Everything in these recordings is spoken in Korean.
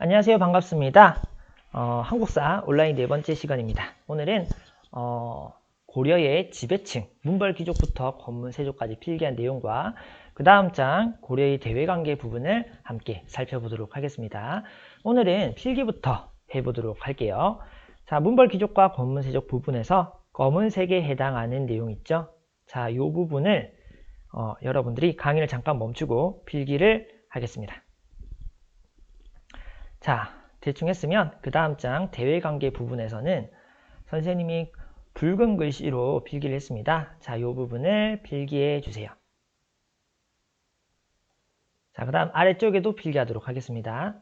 안녕하세요. 반갑습니다. 한국사 온라인 네 번째 시간입니다. 오늘은 고려의 지배층, 문벌귀족부터 권문세족까지 필기한 내용과 그 다음 장 고려의 대외관계 부분을 함께 살펴보도록 하겠습니다. 오늘은 필기부터 해보도록 할게요. 자, 문벌귀족과 권문세족 부분에서 검은색에 해당하는 내용 있죠? 자, 이 부분을 여러분들이 강의를 잠깐 멈추고 필기를 하겠습니다. 자, 대충 했으면 그 다음 장 대외관계 부분에서는 선생님이 붉은 글씨로 필기를 했습니다. 자, 이 부분을 필기해 주세요. 자, 그 다음 아래쪽에도 필기하도록 하겠습니다.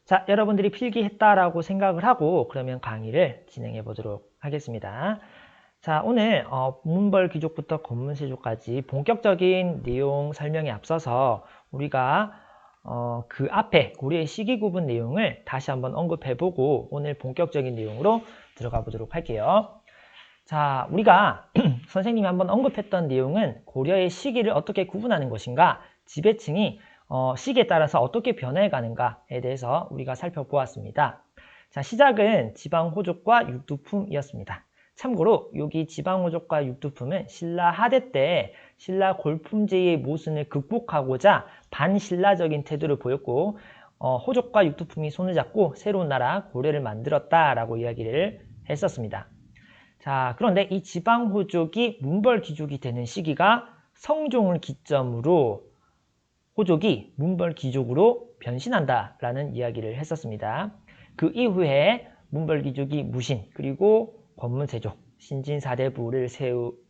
자, 여러분들이 필기했다라고 생각을 하고 그러면 강의를 진행해 보도록 하겠습니다. 자, 오늘 문벌귀족부터 권문세족까지 본격적인 내용 설명에 앞서서 우리가 그 앞에 고려의 시기구분 내용을 다시 한번 언급해보고 오늘 본격적인 내용으로 들어가 보도록 할게요. 자, 우리가 선생님이 한번 언급했던 내용은 고려의 시기를 어떻게 구분하는 것인가, 지배층이 시기에 따라서 어떻게 변해 가는가에 대해서 우리가 살펴보았습니다. 자, 시작은 지방호족과 육두품이었습니다. 참고로 여기 지방호족과 육두품은 신라 하대 때 신라 골품제의 모순을 극복하고자 반신라적인 태도를 보였고 호족과 육두품이 손을 잡고 새로운 나라 고려를 만들었다라고 이야기를 했었습니다. 자, 그런데 이 지방호족이 문벌귀족이 되는 시기가 성종을 기점으로 호족이 문벌귀족으로 변신한다라는 이야기를 했었습니다. 그 이후에 문벌귀족이 무신 그리고 권문세족,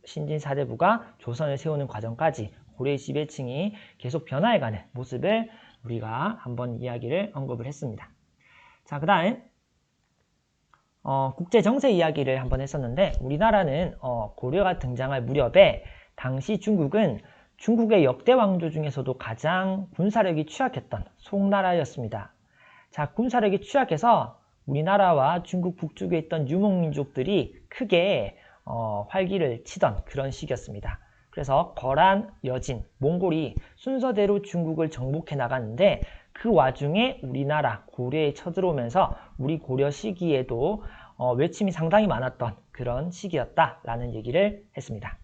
신진사대부가 조선을 세우는 과정까지 고려의 지배층이 계속 변화해가는 모습을 우리가 한번 이야기를 언급을 했습니다. 자, 그 다음 국제정세 이야기를 한번 했었는데 우리나라는 고려가 등장할 무렵에 당시 중국은 중국의 역대 왕조 중에서도 가장 군사력이 취약했던 송나라였습니다. 자, 군사력이 취약해서 우리나라와 중국 북쪽에 있던 유목민족들이 크게 활기를 치던 그런 시기였습니다. 그래서 거란, 여진, 몽골이 순서대로 중국을 정복해 나갔는데 그 와중에 우리나라 고려에 쳐들어오면서 우리 고려 시기에도 외침이 상당히 많았던 그런 시기였다라는 얘기를 했습니다.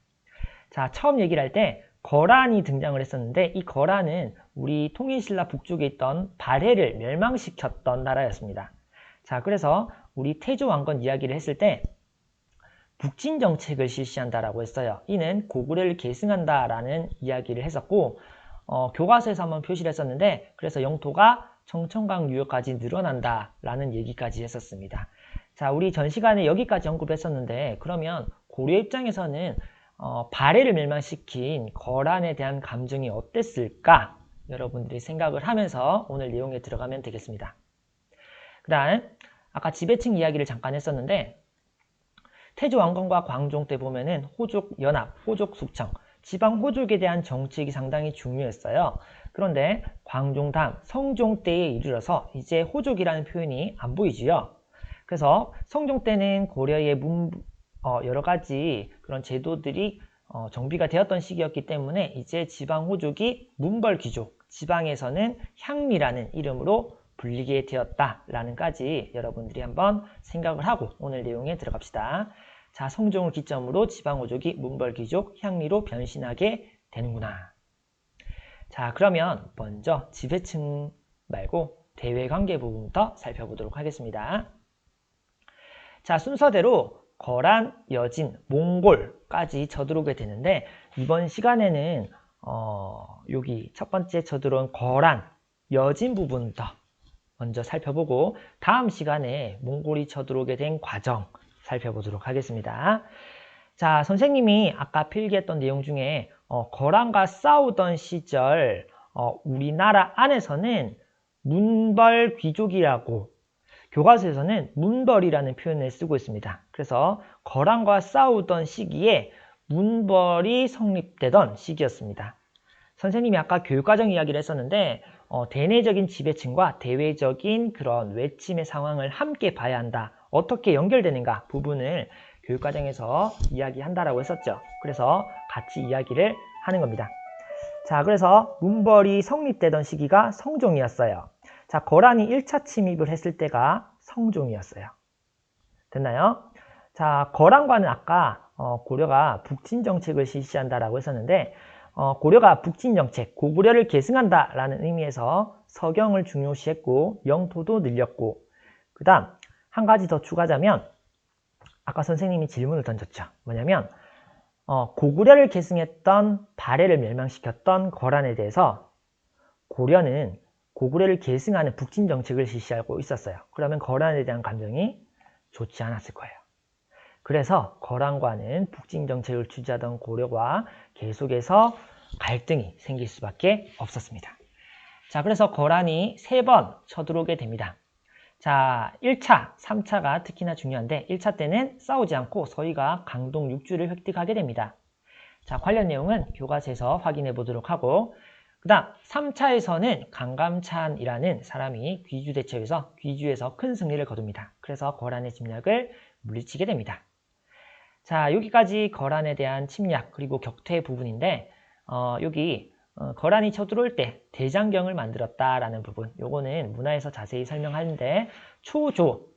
자, 처음 얘기를 할 때 거란이 등장을 했었는데 이 거란은 우리 통일신라 북쪽에 있던 발해를 멸망시켰던 나라였습니다. 자, 그래서 우리 태조왕건 이야기를 했을 때 북진 정책을 실시한다라고 했어요. 이는 고구려를 계승한다라는 이야기를 했었고 교과서에서 한번 표시를 했었는데 그래서 영토가 청천강 유역까지 늘어난다라는 얘기까지 했었습니다. 자, 우리 전 시간에 여기까지 언급했었는데 그러면 고려 입장에서는 발해를 멸망시킨 거란에 대한 감정이 어땠을까? 여러분들이 생각을 하면서 오늘 내용에 들어가면 되겠습니다. 그 다음 아까 지배층 이야기를 잠깐 했었는데 태조왕건과 광종 때 보면은 호족 연합, 호족 숙청, 지방 호족에 대한 정책이 상당히 중요했어요. 그런데 광종 다음 성종 때에 이르러서 이제 호족이라는 표현이 안 보이지요. 그래서 성종 때는 고려의 여러 가지 그런 제도들이 정비가 되었던 시기였기 때문에 이제 지방 호족이 문벌귀족, 지방에서는 향리라는 이름으로 불리게 되었다라는 까지 여러분들이 한번 생각을 하고 오늘 내용에 들어갑시다. 자, 성종을 기점으로 지방호족이 문벌귀족, 향리로 변신하게 되는구나. 자, 그러면 먼저 지배층 말고 대외관계 부분부터 살펴보도록 하겠습니다. 자, 순서대로 거란, 여진, 몽골까지 쳐들어오게 되는데 이번 시간에는 여기 첫 번째 쳐들어온 거란, 여진 부분부터 먼저 살펴보고 다음 시간에 몽골이 쳐들어오게 된 과정 살펴보도록 하겠습니다. 자, 선생님이 아까 필기했던 내용 중에 거란과 싸우던 시절 우리나라 안에서는 문벌귀족이라고 교과서에서는 문벌이라는 표현을 쓰고 있습니다. 그래서 거란과 싸우던 시기에 문벌이 성립되던 시기였습니다. 선생님이 아까 교육과정 이야기를 했었는데 대내적인 지배층과 대외적인 그런 외침의 상황을 함께 봐야 한다. 어떻게 연결되는가 부분을 교육과정에서 이야기한다라고 했었죠. 그래서 같이 이야기를 하는 겁니다. 자, 그래서 문벌이 성립되던 시기가 성종이었어요. 자, 거란이 1차 침입을 했을 때가 성종이었어요. 됐나요? 자, 거란과는 아까 고려가 북진정책을 실시한다라고 했었는데 고려가 북진정책, 고구려를 계승한다라는 의미에서 서경을 중요시했고 영토도 늘렸고 그 다음 한 가지 더 추가하자면 아까 선생님이 질문을 던졌죠. 뭐냐면 고구려를 계승했던 발해를 멸망시켰던 거란에 대해서 고려는 고구려를 계승하는 북진정책을 실시하고 있었어요. 그러면 거란에 대한 감정이 좋지 않았을 거예요. 그래서 거란과는 북진정책을 취재하던 고려와 계속해서 갈등이 생길 수밖에 없었습니다. 자, 그래서 거란이 3번 쳐들어오게 됩니다. 자, 1차, 3차가 특히나 중요한데 1차 때는 싸우지 않고 서희가 강동 6주를 획득하게 됩니다. 자, 관련 내용은 교과서에서 확인해 보도록 하고 그 다음 3차에서는 강감찬이라는 사람이 귀주에서 큰 승리를 거둡니다. 그래서 거란의 침략을 물리치게 됩니다. 자, 여기까지 거란에 대한 침략 그리고 격퇴 부분인데 여기 거란이 쳐들어올 때 대장경을 만들었다라는 부분, 요거는 문화에서 자세히 설명하는데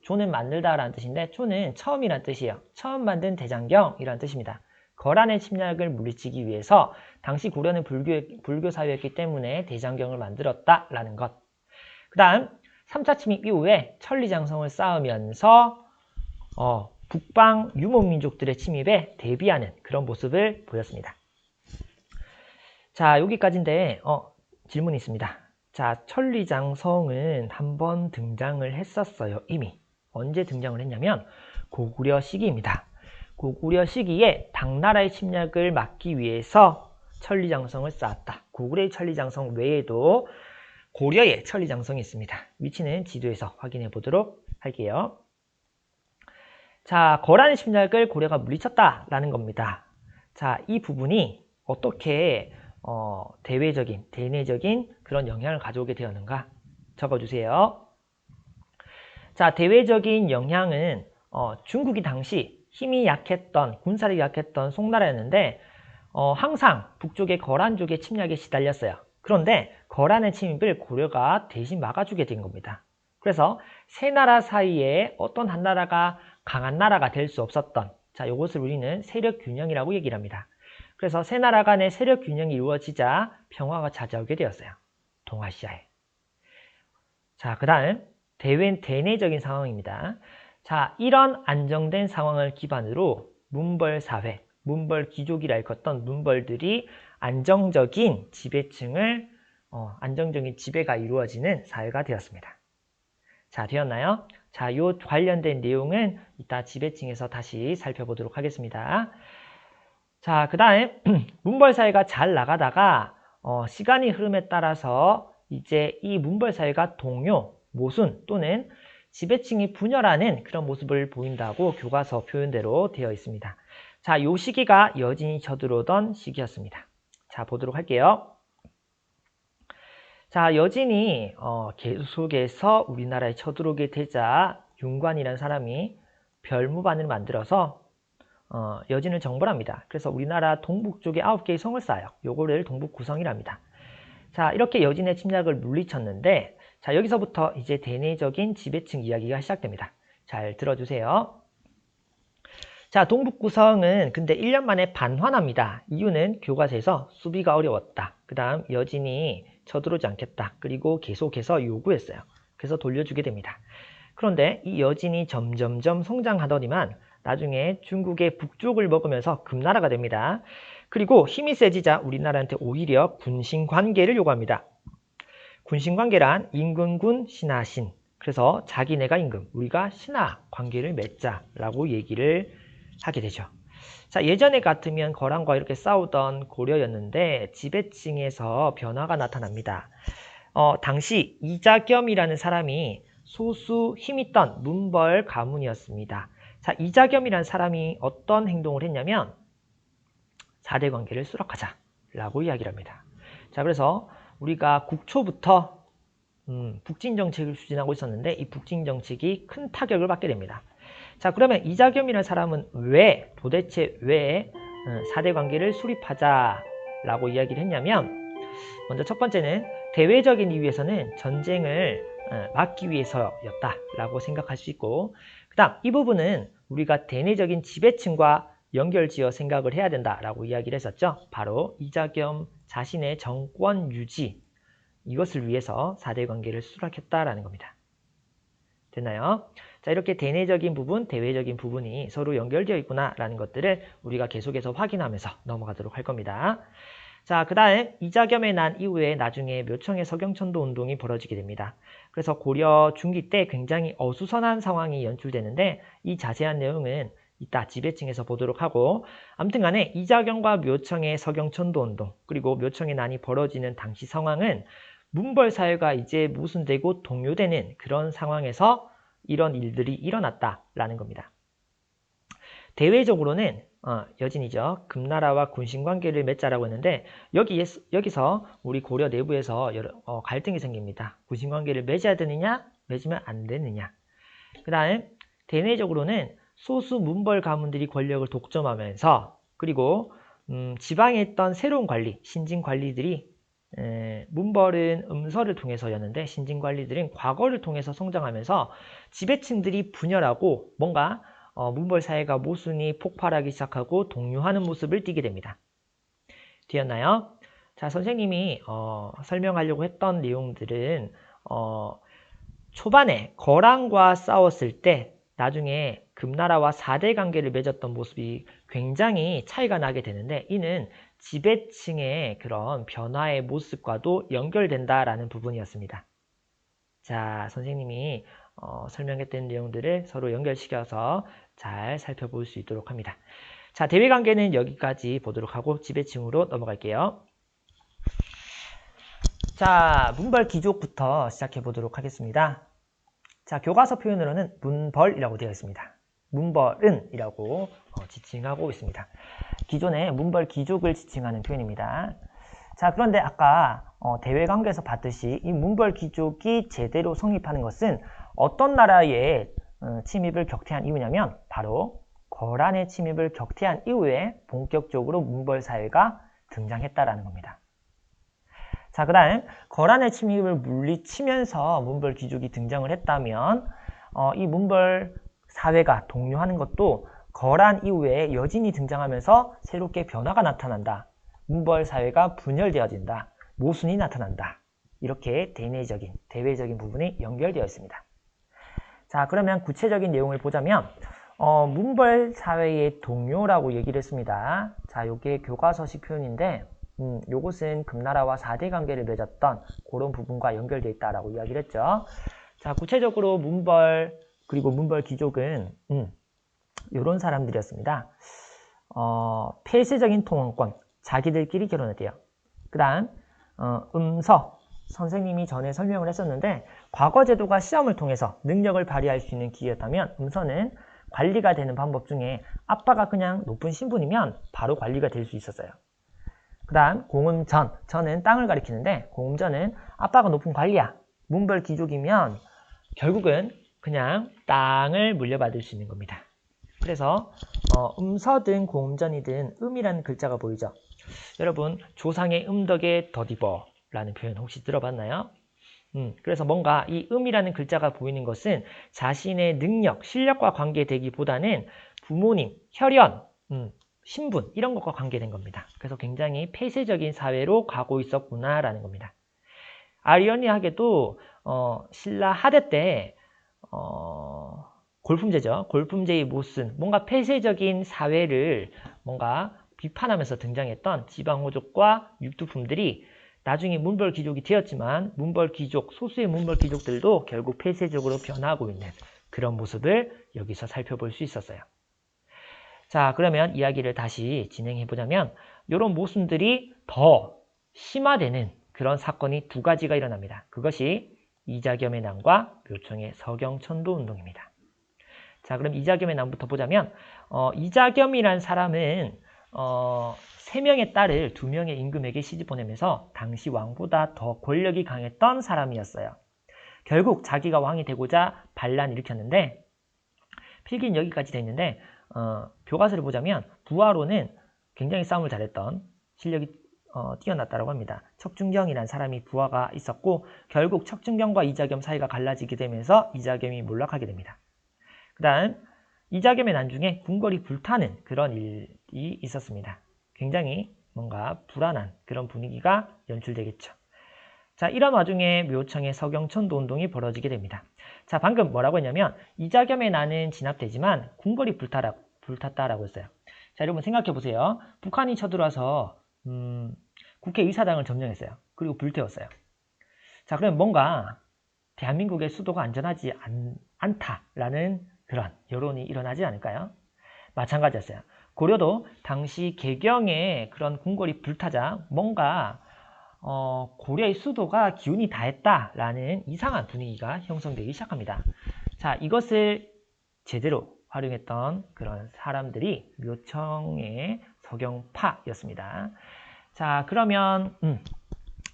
조는 만들다라는 뜻인데 조는 처음이란 뜻이에요. 처음 만든 대장경이라는 뜻입니다. 거란의 침략을 물리치기 위해서 당시 고려는 불교 사회였기 때문에 대장경을 만들었다라는 것. 그 다음 3차 침입 이후에 천리장성을 쌓으면서 북방 유목민족들의 침입에 대비하는 그런 모습을 보였습니다. 자, 여기까지인데 질문이 있습니다. 자, 천리장성은 한번 등장을 했었어요. 이미. 언제 등장을 했냐면 고구려 시기입니다. 고구려 시기에 당나라의 침략을 막기 위해서 천리장성을 쌓았다. 고구려의 천리장성 외에도 고려의 천리장성이 있습니다. 위치는 지도에서 확인해 보도록 할게요. 자, 거란의 침략을 고려가 물리쳤다라는 겁니다. 자, 이 부분이 어떻게 대내적인 그런 영향을 가져오게 되었는가 적어주세요. 자, 대외적인 영향은 중국이 당시 힘이 약했던, 군사력이 약했던 송나라였는데 항상 북쪽의 거란족의 침략에 시달렸어요. 그런데 거란의 침입을 고려가 대신 막아주게 된 겁니다. 그래서 세 나라 사이에 어떤 한 나라가 강한 나라가 될 수 없었던, 자, 이것을 우리는 세력 균형이라고 얘기를 합니다. 그래서 세 나라 간의 세력 균형이 이루어지자 평화가 찾아오게 되었어요. 동아시아에. 자, 그 다음 대내적인 상황입니다. 자, 이런 안정된 상황을 기반으로 문벌사회, 문벌 귀족이라 일컫던 문벌들이 안정적인 지배가 이루어지는 사회가 되었습니다. 자, 되었나요? 자, 요 관련된 내용은 이따 지배층에서 다시 살펴보도록 하겠습니다. 자, 그 다음 문벌사회가 잘 나가다가 시간이 흐름에 따라서 이제 이 문벌사회가 동요, 모순 또는 지배층이 분열하는 그런 모습을 보인다고 교과서 표현대로 되어 있습니다. 자, 요 시기가 여진이 쳐들어오던 시기였습니다. 자, 보도록 할게요. 자, 여진이 계속해서 우리나라에 쳐들어오게 되자 윤관이라는 사람이 별무반을 만들어서 여진을 정벌합니다. 그래서 우리나라 동북쪽에 9개의 성을 쌓아요. 요거를 동북구성이랍니다. 자, 이렇게 여진의 침략을 물리쳤는데 자, 여기서부터 이제 대내적인 지배층 이야기가 시작됩니다. 잘 들어주세요. 자, 동북구성은 근데 1년 만에 반환합니다. 이유는 교과서에서 수비가 어려웠다. 그 다음 여진이 쳐들어오지 않겠다. 그리고 계속해서 요구했어요. 그래서 돌려주게 됩니다. 그런데 이 여진이 점점점 성장하더니만 나중에 중국의 북쪽을 먹으면서 금나라가 됩니다. 그리고 힘이 세지자 우리나라한테 오히려 군신관계를 요구합니다. 군신관계란 임금군 신하신, 그래서 자기네가 임금, 우리가 신하 관계를 맺자라고 얘기를 하게 되죠. 자, 예전에 같으면 거란과 이렇게 싸우던 고려였는데 지배층에서 변화가 나타납니다. 당시 이자겸이라는 사람이 소수 힘있던 문벌 가문이었습니다. 자, 이자겸이라는 사람이 어떤 행동을 했냐면 4대 관계를 수락하자라고 이야기를 합니다. 자, 그래서 우리가 국초부터 북진정책을 추진하고 있었는데 이 북진정책이 큰 타격을 받게 됩니다. 자, 그러면 이자겸이라는 사람은 도대체 왜 4대 관계를 수립하자라고 이야기를 했냐면 먼저 첫 번째는 대외적인 이유에서는 전쟁을 막기 위해서였다라고 생각할 수 있고, 그 다음 이 부분은 우리가 대내적인 지배층과 연결지어 생각을 해야 된다라고 이야기를 했었죠. 바로 이자겸 자신의 정권 유지, 이것을 위해서 4대 관계를 수락했다라는 겁니다. 됐나요? 자, 이렇게 대내적인 부분, 대외적인 부분이 서로 연결되어 있구나라는 것들을 우리가 계속해서 확인하면서 넘어가도록 할 겁니다. 자, 그 다음 이자겸의 난 이후에 나중에 묘청의 서경천도 운동이 벌어지게 됩니다. 그래서 고려 중기 때 굉장히 어수선한 상황이 연출되는데 이 자세한 내용은 이따 지배층에서 보도록 하고, 아무튼 간에 이자겸과 묘청의 서경천도 운동, 그리고 묘청의 난이 벌어지는 당시 상황은 문벌사회가 이제 모순되고 동요되는 그런 상황에서 이런 일들이 일어났다라는 겁니다. 대외적으로는 여진이죠. 금나라와 군신관계를 맺자라고 했는데 여기서 우리 고려 내부에서 갈등이 생깁니다. 군신관계를 맺어야 되느냐, 맺으면 안 되느냐. 그 다음 대내적으로는 소수 문벌 가문들이 권력을 독점하면서, 그리고 지방에 있던 새로운 관리, 신진 관리들이 문벌은 음서를 통해서였는데 신진 관리들은 과거를 통해서 성장하면서 지배층들이 분열하고 뭔가 문벌 사회가 모순이 폭발하기 시작하고 동요하는 모습을 띠게 됩니다. 되었나요? 자, 선생님이 설명하려고 했던 내용들은 초반에 거란과 싸웠을 때 나중에 금나라와 4대 관계를 맺었던 모습이 굉장히 차이가 나게 되는데, 이는 지배층의 그런 변화의 모습과도 연결된다라는 부분이었습니다. 자, 선생님이 설명했던 내용들을 서로 연결시켜서 잘 살펴볼 수 있도록 합니다. 자, 대외관계는 여기까지 보도록 하고 지배층으로 넘어갈게요. 자, 문벌 귀족부터 시작해 보도록 하겠습니다. 자, 교과서 표현으로는 문벌이라고 되어 있습니다. 문벌은 이라고 지칭하고 있습니다. 기존의 문벌 귀족을 지칭하는 표현입니다. 자, 그런데 아까 대외관계에서 봤듯이 이 문벌 귀족이 제대로 성립하는 것은 어떤 나라의 침입을 격퇴한 이후냐면 바로 거란의 침입을 격퇴한 이후에 본격적으로 문벌 사회가 등장했다라는 겁니다. 자, 그 다음 거란의 침입을 물리치면서 문벌 귀족이 등장을 했다면 이 문벌 사회가 동요하는 것도 거란 이후에 여진이 등장하면서 새롭게 변화가 나타난다. 문벌 사회가 분열되어진다. 모순이 나타난다. 이렇게 대내적인, 대외적인 부분이 연결되어 있습니다. 자, 그러면 구체적인 내용을 보자면 문벌 사회의 동요라고 얘기를 했습니다. 자, 요게 교과서식 표현인데 요것은 금나라와 4대 관계를 맺었던 그런 부분과 연결되어 있다라고 이야기를 했죠. 자, 구체적으로 문벌 그리고 문벌 귀족은 이런 사람들이었습니다. 폐쇄적인 통원권, 자기들끼리 결혼을 해요. 그 다음 음서, 선생님이 전에 설명을 했었는데 과거 제도가 시험을 통해서 능력을 발휘할 수 있는 기회였다면 음서는 관리가 되는 방법 중에 아빠가 그냥 높은 신분이면 바로 관리가 될 수 있었어요. 그 다음 공음전, 전은 땅을 가리키는데 공음전은 아빠가 높은 관리야. 문벌 귀족이면 결국은 그냥 땅을 물려받을 수 있는 겁니다. 그래서 음서든 공음전이든 음이라는 글자가 보이죠. 여러분 조상의 음덕에 덧입어 라는 표현 혹시 들어봤나요? 그래서 뭔가 이 음이라는 글자가 보이는 것은 자신의 능력, 실력과 관계되기보다는 부모님, 혈연, 신분 이런 것과 관계된 겁니다. 그래서 굉장히 폐쇄적인 사회로 가고 있었구나라는 겁니다. 아이러니하게도 신라 하대 때 골품제죠. 골품제의 모순, 뭔가 폐쇄적인 사회를 뭔가 비판하면서 등장했던 지방호족과 육두품들이 나중에 문벌 귀족이 되었지만 문벌 귀족, 소수의 문벌 귀족들도 결국 폐쇄적으로 변하고 있는 그런 모습을 여기서 살펴볼 수 있었어요. 자, 그러면 이야기를 다시 진행해 보자면 이런 모순들이 더 심화되는 그런 사건이 두 가지가 일어납니다. 그것이 이자겸의 난과 묘청의 서경천도 운동입니다. 자, 그럼 이자겸의 난부터 보자면 이자겸이란 사람은 3명의 딸을 2명의 임금에게 시집 보내면서 당시 왕보다 더 권력이 강했던 사람이었어요. 결국 자기가 왕이 되고자 반란을 일으켰는데 필기는 여기까지 돼 있는데 교과서를 보자면 부하로는 굉장히 싸움을 잘했던 실력이 뛰어났다고 합니다. 척준경이라는 사람이 부하가 있었고 결국 척준경과 이자겸 사이가 갈라지게 되면서 이자겸이 몰락하게 됩니다. 그 다음 이자겸의 난중에 궁궐이 불타는 그런 일이 있었습니다. 굉장히 뭔가 불안한 그런 분위기가 연출되겠죠. 자, 이런 와중에 묘청의 서경천도 운동이 벌어지게 됩니다. 자, 방금 뭐라고 했냐면 이자겸의 난은 진압되지만 궁궐이 불탔다라고 했어요. 자, 여러분 생각해 보세요. 북한이 쳐들어와서 국회의사당을 점령했어요. 그리고 불태웠어요. 자, 그럼 뭔가 대한민국의 수도가 안전하지 않다라는 그런 여론이 일어나지 않을까요? 마찬가지였어요. 고려도 당시 개경에 그런 궁궐이 불타자 뭔가 고려의 수도가 기운이 다했다라는 이상한 분위기가 형성되기 시작합니다. 자, 이것을 제대로 활용했던 그런 사람들이 묘청의 서경파였습니다. 자, 그러면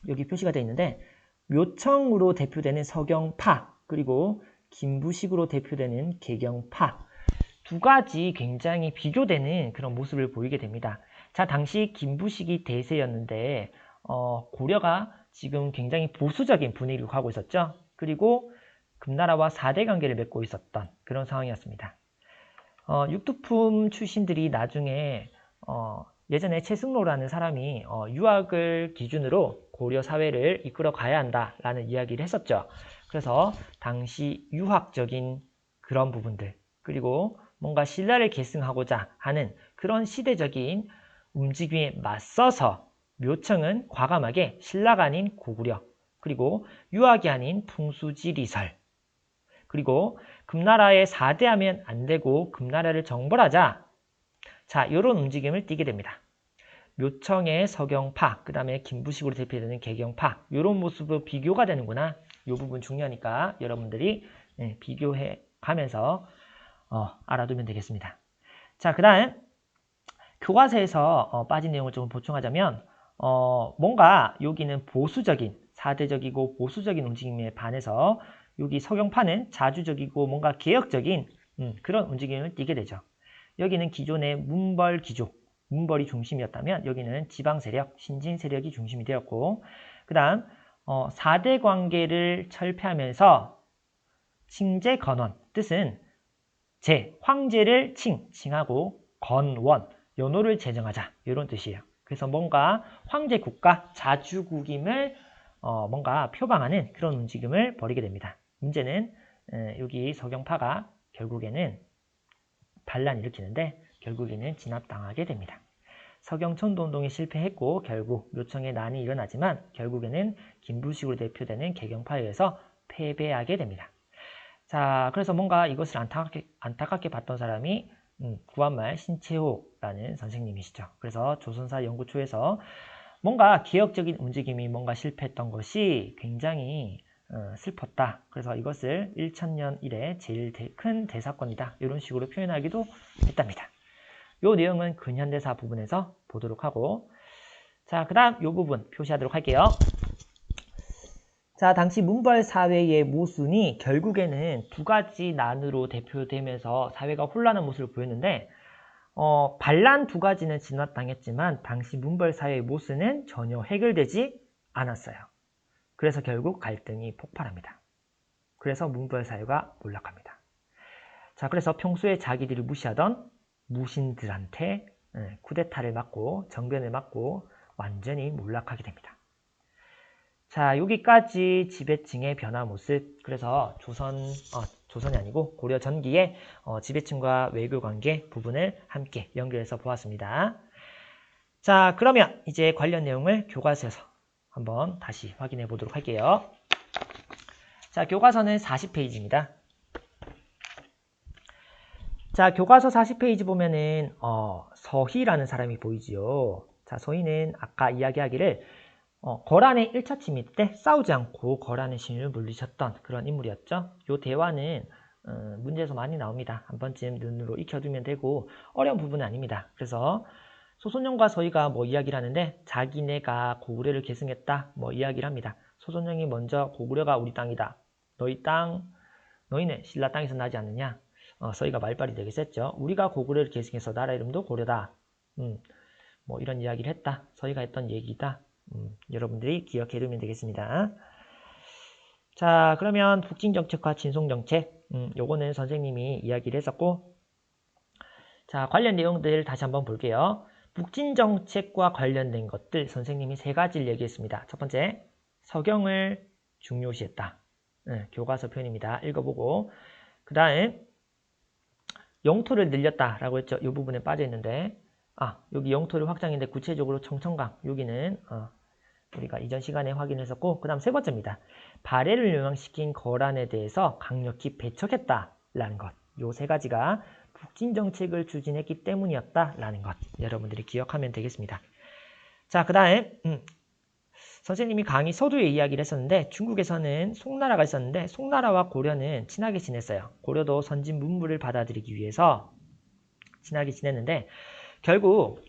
여기 표시가 되어 있는데 묘청으로 대표되는 서경파 그리고 김부식으로 대표되는 개경파 두 가지 굉장히 비교되는 그런 모습을 보이게 됩니다. 자, 당시 김부식이 대세였는데 고려가 지금 굉장히 보수적인 분위기를 가고 있었죠. 그리고 금나라와 4대 관계를 맺고 있었던 그런 상황이었습니다. 육두품 출신들이 나중에 예전에 최승로라는 사람이 유학을 기준으로 고려 사회를 이끌어 가야 한다라는 이야기를 했었죠. 그래서 당시 유학적인 그런 부분들 그리고 뭔가 신라를 계승하고자 하는 그런 시대적인 움직임에 맞서서 묘청은 과감하게 신라가 아닌 고구려 그리고 유학이 아닌 풍수지리설 그리고 금나라에 4대하면 안 되고 금나라를 정벌하자. 자, 이런 움직임을 띠게 됩니다. 묘청의 서경파, 그 다음에 김부식으로 대표되는 개경파 이런 모습으로 비교가 되는구나. 이 부분 중요하니까 여러분들이 비교해 가면서 알아두면 되겠습니다. 자, 그 다음 교과서에서 빠진 내용을 좀 보충하자면 뭔가 여기는 보수적인 4대적이고 보수적인 움직임에 반해서 여기 서경파는 자주적이고 뭔가 개혁적인 그런 움직임을 띠게 되죠. 여기는 기존의 문벌 기조, 문벌이 중심이었다면 여기는 지방 세력, 신진 세력이 중심이 되었고 그 다음 4대 관계를 철폐하면서 칭제 건원, 뜻은 황제를 칭하고 건원, 연호를 제정하자 이런 뜻이에요. 그래서 뭔가 황제 국가, 자주국임을 뭔가 표방하는 그런 움직임을 벌이게 됩니다. 문제는 여기 서경파가 결국에는 반란을 일으키는데 결국에는 진압당하게 됩니다. 서경천도 운동이 실패했고 결국 묘청의 난이 일어나지만 결국에는 김부식으로 대표되는 개경파에 의해서 패배하게 됩니다. 자, 그래서 뭔가 이것을 안타깝게 봤던 사람이 구한말 신채호라는 선생님이시죠. 그래서 조선사 연구초에서 뭔가 개혁적인 움직임이 뭔가 실패했던 것이 굉장히 슬펐다. 그래서 이것을 1000년 이래 제일 큰 대사건이다. 이런 식으로 표현하기도 했답니다. 이 내용은 근현대사 부분에서 보도록 하고 자, 그 다음 이 부분 표시하도록 할게요. 자, 당시 문벌 사회의 모순이 결국에는 두 가지 난으로 대표되면서 사회가 혼란한 모습을 보였는데 반란 두 가지는 진압당했지만 당시 문벌 사회의 모순은 전혀 해결되지 않았어요. 그래서 결국 갈등이 폭발합니다. 그래서 문벌 사회가 몰락합니다. 자, 그래서 평소에 자기들을 무시하던 무신들한테 쿠데타를 맞고 정변을 맞고 완전히 몰락하게 됩니다. 자, 여기까지 지배층의 변화 모습. 그래서 조선이 아니고 고려 전기의 지배층과 외교 관계 부분을 함께 연결해서 보았습니다. 자, 그러면 이제 관련 내용을 교과서에서 한번 다시 확인해 보도록 할게요. 자, 교과서는 40페이지입니다. 자, 교과서 40페이지 보면은 서희라는 사람이 보이지요. 자, 서희는 아까 이야기하기를 거란의 1차 침입 때 싸우지 않고 거란의 신을 물리쳤던 그런 인물이었죠. 이 대화는 문제에서 많이 나옵니다. 한 번쯤 눈으로 익혀두면 되고 어려운 부분은 아닙니다. 그래서 소손영과 서희가 뭐 이야기를 하는데 자기네가 고구려를 계승했다 뭐 이야기를 합니다. 소손영이 먼저 고구려가 우리 땅이다. 너희는 신라 땅에서 나지 않느냐. 서희가 말빨이 되게 셌죠. 우리가 고구려를 계승해서 나라 이름도 고려다. 뭐 이런 이야기를 했다. 서희가 했던 얘기다. 여러분들이 기억해 두면 되겠습니다. 자, 그러면 북진정책과 진송정책, 요거는 선생님이 이야기를 했었고, 자, 관련 내용들 다시 한번 볼게요. 북진정책과 관련된 것들 선생님이 세 가지를 얘기했습니다. 첫 번째, 서경을 중요시했다. 교과서 표현입니다. 읽어보고, 그 다음 영토를 늘렸다라고 했죠. 이 부분에 빠져 있는데, 여기 영토를 확장인데 구체적으로 청천강, 여기는 우리가 이전 시간에 확인했었고, 그 다음 세 번째입니다. 발해를 요망시킨 거란에 대해서 강력히 배척했다라는 것. 요 세 가지가 북진정책을 추진했기 때문이었다라는 것. 여러분들이 기억하면 되겠습니다. 자, 그 다음 선생님이 강의 서두에 이야기를 했었는데, 중국에서는 송나라가 있었는데 송나라와 고려는 친하게 지냈어요. 고려도 선진 문물을 받아들이기 위해서 친하게 지냈는데, 결국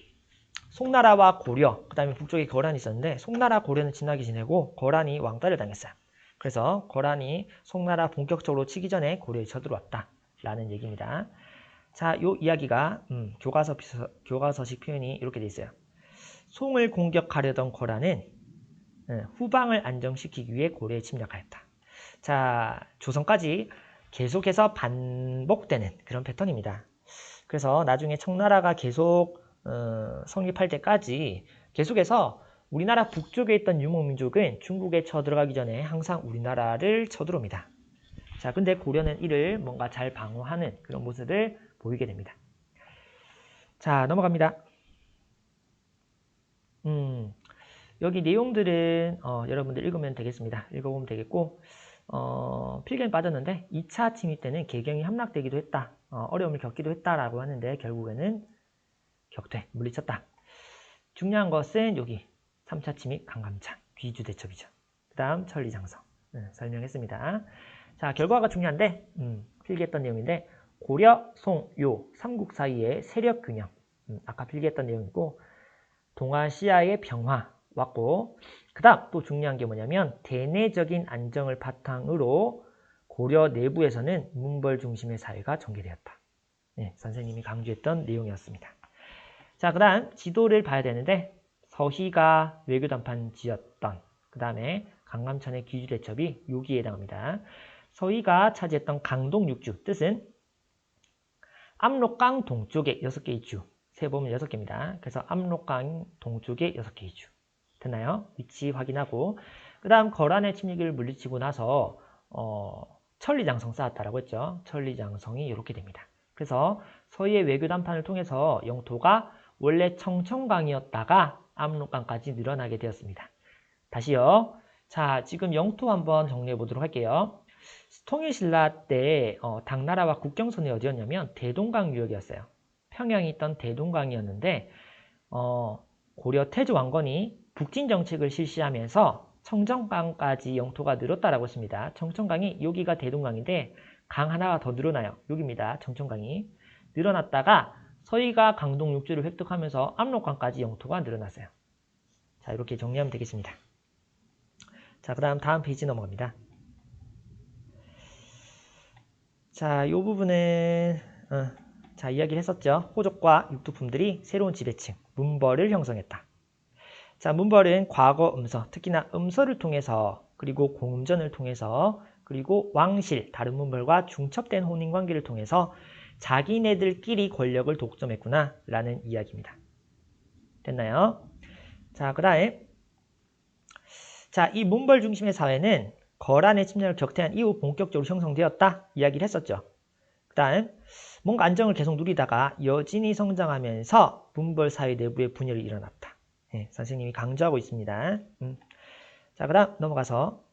송나라와 고려, 그 다음에 북쪽에 거란이 있었는데, 송나라 고려는 친하게 지내고 거란이 왕따를 당했어요. 그래서 거란이 송나라 본격적으로 치기 전에 고려에 쳐들어왔다라는 얘기입니다. 자, 요 이야기가 교과서식 표현이 이렇게 돼 있어요. 송을 공격하려던 거란은 후방을 안정시키기 위해 고려에 침략하였다. 자, 조선까지 계속해서 반복되는 그런 패턴입니다. 그래서 나중에 청나라가 계속 성립할 때까지 계속해서 우리나라 북쪽에 있던 유목민족은 중국에 쳐들어가기 전에 항상 우리나라를 쳐들어옵니다. 자, 근데 고려는 이를 뭔가 잘 방어하는 그런 모습을 보이게 됩니다. 자, 넘어갑니다. 여기 내용들은 여러분들 읽으면 되겠습니다. 읽어보면 되겠고, 필기는 빠졌는데 2차 침입 때는 개경이 함락되기도 했다. 어려움을 겪기도 했다라고 하는데 결국에는 격퇴, 물리쳤다. 중요한 것은 여기 3차 침입 강감찬, 귀주대첩이죠. 그 다음 천리장성 설명했습니다. 자, 결과가 중요한데 필기했던 내용인데 고려, 송, 요, 삼국 사이의 세력 균형 아까 필기했던 내용이고 동아시아의 평화 왔고 그 다음 또 중요한 게 뭐냐면 대내적인 안정을 바탕으로 고려 내부에서는 문벌 중심의 사회가 전개되었다. 선생님이 강조했던 내용이었습니다. 자, 그 다음 지도를 봐야 되는데 서희가 외교단판 지었던 그 다음에 강감찬의 귀주대첩이 여기에 해당합니다. 서희가 차지했던 강동 6주 뜻은 압록강 동쪽에 6개의 주 세보면 6개입니다. 그래서 압록강 동쪽에 6개의 주 됐나요? 위치 확인하고 그 다음 거란의 침략을 물리치고 나서 천리장성 쌓았다라고 했죠. 천리장성이 이렇게 됩니다. 그래서 서희의 외교단판을 통해서 영토가 원래 청천강이었다가 압록강까지 늘어나게 되었습니다. 다시요. 자, 지금 영토 한번 정리해 보도록 할게요. 통일신라 때 당나라와 국경선이 어디였냐면 대동강 유역이었어요. 평양이 있던 대동강이었는데 고려 태조 왕건이 북진정책을 실시하면서 청천강까지 영토가 늘었다라고 했습니다. 청천강이 여기가 대동강인데 강 하나가 더 늘어나요. 여기입니다. 청천강이 늘어났다가 서희가 강동 6주를 획득하면서 압록강까지 영토가 늘어났어요. 자, 이렇게 정리하면 되겠습니다. 자, 그 다음 페이지 넘어갑니다. 자, 이 부분은 자, 이야기를 했었죠. 호족과 육두품들이 새로운 지배층, 문벌을 형성했다. 자, 문벌은 과거 음서, 특히나 음서를 통해서 그리고 공음전을 통해서 그리고 왕실, 다른 문벌과 중첩된 혼인관계를 통해서 자기네들끼리 권력을 독점했구나 라는 이야기입니다. 됐나요? 자, 그 다음에 자, 이 문벌 중심의 사회는 거란의 침략을 격퇴한 이후 본격적으로 형성되었다 이야기를 했었죠. 그 다음 뭔가 안정을 계속 누리다가 여진이 성장하면서 문벌 사회 내부의 분열이 일어났다. 선생님이 강조하고 있습니다. 자, 그 다음 넘어가서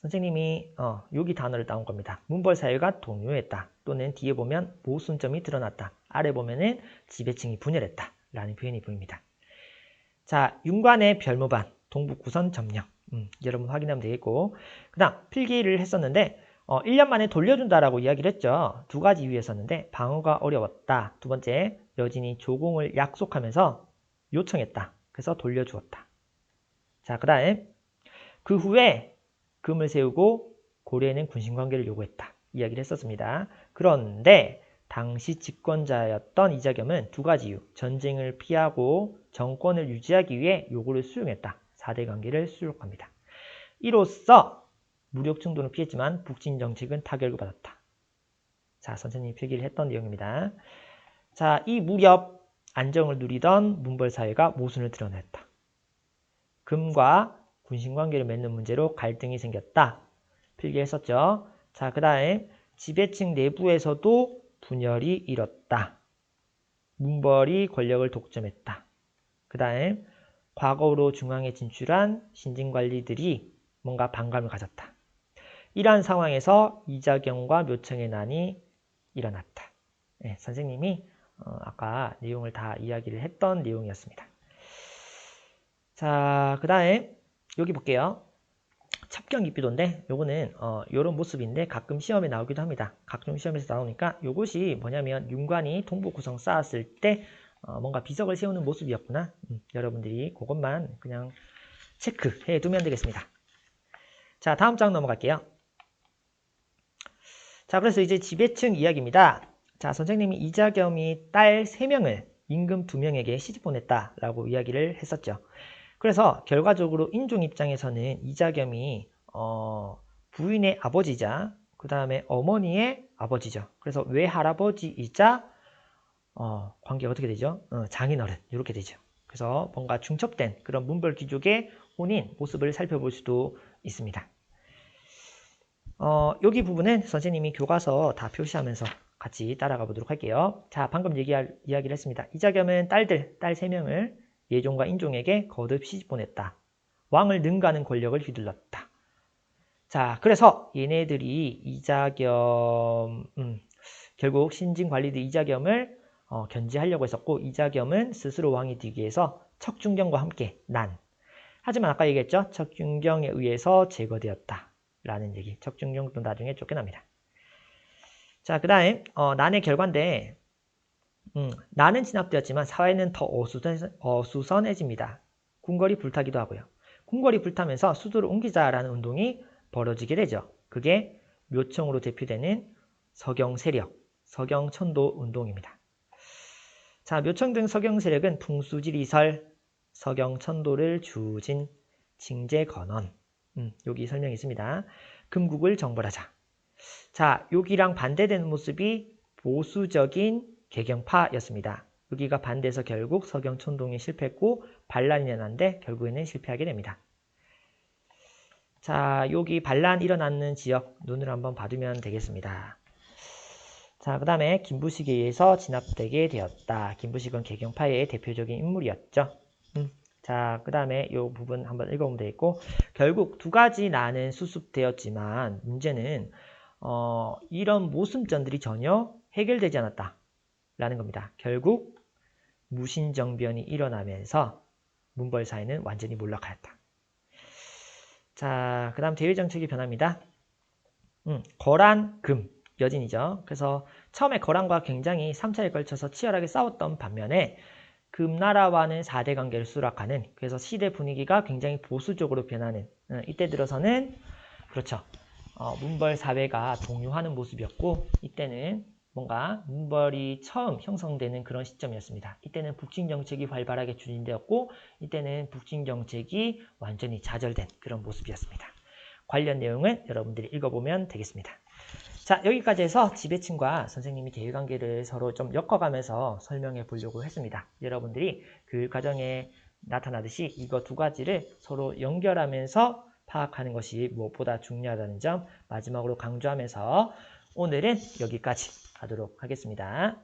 선생님이 여기 단어를 따온 겁니다. 문벌 사회가 동요했다. 또는 뒤에 보면 모순점이 드러났다. 아래 보면은 지배층이 분열했다. 라는 표현이 보입니다. 자, 윤관의 별무반, 동북구선 점령. 여러분 확인하면 되겠고 그 다음 필기를 했었는데 1년 만에 돌려준다라고 이야기를 했죠. 두 가지 이유였었는데 방어가 어려웠다. 두 번째, 여진이 조공을 약속하면서 요청했다. 그래서 돌려주었다. 자, 그 다음 그 후에 금을 세우고 고려에는 군신관계를 요구했다. 이야기를 했었습니다. 그런데 당시 집권자였던 이자겸은 두 가지 이유, 전쟁을 피하고 정권을 유지하기 위해 요구를 수용했다. 4대 관계를 수록합니다. 이로써 무력 충돌은 피했지만 북진 정책은 타격을 받았다. 자, 선생님이 필기를 했던 내용입니다. 자, 이 무렵 안정을 누리던 문벌사회가 모순을 드러냈다. 금과 군신관계를 맺는 문제로 갈등이 생겼다. 필기했었죠. 자, 그 다음 지배층 내부에서도 분열이 일었다. 문벌이 권력을 독점했다. 그 다음 과거로 중앙에 진출한 신진관리들이 뭔가 반감을 가졌다. 이러한 상황에서 이자겸과 묘청의 난이 일어났다. 네, 선생님이 아까 내용을 다 이야기를 했던 내용이었습니다. 자, 그 다음에 여기 볼게요. 첩경입비도인데 요거는 요런 모습인데 가끔 시험에 나오기도 합니다. 각종 시험에서 나오니까 요것이 뭐냐면 윤관이 동부 구성 쌓았을 때 뭔가 비석을 세우는 모습이었구나. 여러분들이 그것만 그냥 체크해 두면 되겠습니다. 자, 다음 장 넘어갈게요. 자, 그래서 이제 지배층 이야기입니다. 자, 선생님이 이자겸이 딸 3명을 임금 2명에게 시집 보냈다라고 이야기를 했었죠. 그래서 결과적으로 인종 입장에서는 이자겸이 부인의 아버지이자 그 다음에 어머니의 아버지죠. 그래서 외할아버지이자 관계가 어떻게 되죠? 장인어른 이렇게 되죠. 그래서 뭔가 중첩된 그런 문벌 귀족의 혼인 모습을 살펴볼 수도 있습니다. 여기 부분은 선생님이 교과서 다 표시하면서 같이 따라가 보도록 할게요. 자, 방금 이야기를 했습니다. 이자겸은 딸 3명을 예종과 인종에게 거듭 시집 보냈다. 왕을 능가하는 권력을 휘둘렀다. 자, 그래서 얘네들이 이자겸, 결국 신진관리들 이자겸을 견제하려고 했었고, 이자겸은 스스로 왕이 되기 위해서 척준경과 함께 난. 하지만 아까 얘기했죠? 척준경에 의해서 제거되었다. 라는 얘기. 척준경도 나중에 쫓겨납니다. 자, 그 다음 난의 결과인데 난은 진압되었지만 사회는 더 어수선해집니다. 궁궐이 불타기도 하고요. 궁궐이 불타면서 수도를 옮기자라는 운동이 벌어지게 되죠. 그게 묘청으로 대표되는 서경 세력, 서경천도 운동입니다. 자, 묘청 등 서경 세력은 풍수지리설, 서경천도를 주진, 징제건원. 여기 설명이 있습니다. 금국을 정벌하자. 자, 여기랑 반대되는 모습이 보수적인 개경파였습니다. 여기가 반대해서 결국 서경천동이 실패했고 반란이 일어났는데 결국에는 실패하게 됩니다. 자, 여기 반란 일어나는 지역 눈으로 한번 봐두면 되겠습니다. 자, 그 다음에 김부식에 의해서 진압되게 되었다. 김부식은 개경파의 대표적인 인물이었죠. 자, 그 다음에 이 부분 한번 읽어보면 되겠고 결국 두 가지 난은 수습되었지만 문제는 이런 모순점들이 전혀 해결되지 않았다 라는 겁니다. 결국 무신정변이 일어나면서 문벌 사회는 완전히 몰락하였다. 자, 그 다음 대외정책이 변합니다. 거란, 금, 여진이죠. 그래서 처음에 거란과 굉장히 3차에 걸쳐서 치열하게 싸웠던 반면에 금나라와는 4대 관계를 수락하는, 그래서 시대 분위기가 굉장히 보수적으로 변하는, 이때 들어서는 그렇죠. 문벌 사회가 동요하는 모습이었고 이때는 뭔가 문벌이 처음 형성되는 그런 시점이었습니다. 이때는 북진정책이 활발하게 추진되었고 이때는 북진정책이 완전히 좌절된 그런 모습이었습니다. 관련 내용은 여러분들이 읽어보면 되겠습니다. 자, 여기까지 해서 지배층과 선생님이 대외관계를 서로 좀 엮어가면서 설명해 보려고 했습니다. 여러분들이 그 과정에 나타나듯이 이거 두 가지를 서로 연결하면서 파악하는 것이 무엇보다 중요하다는 점 마지막으로 강조하면서 오늘은 여기까지 하도록 하겠습니다.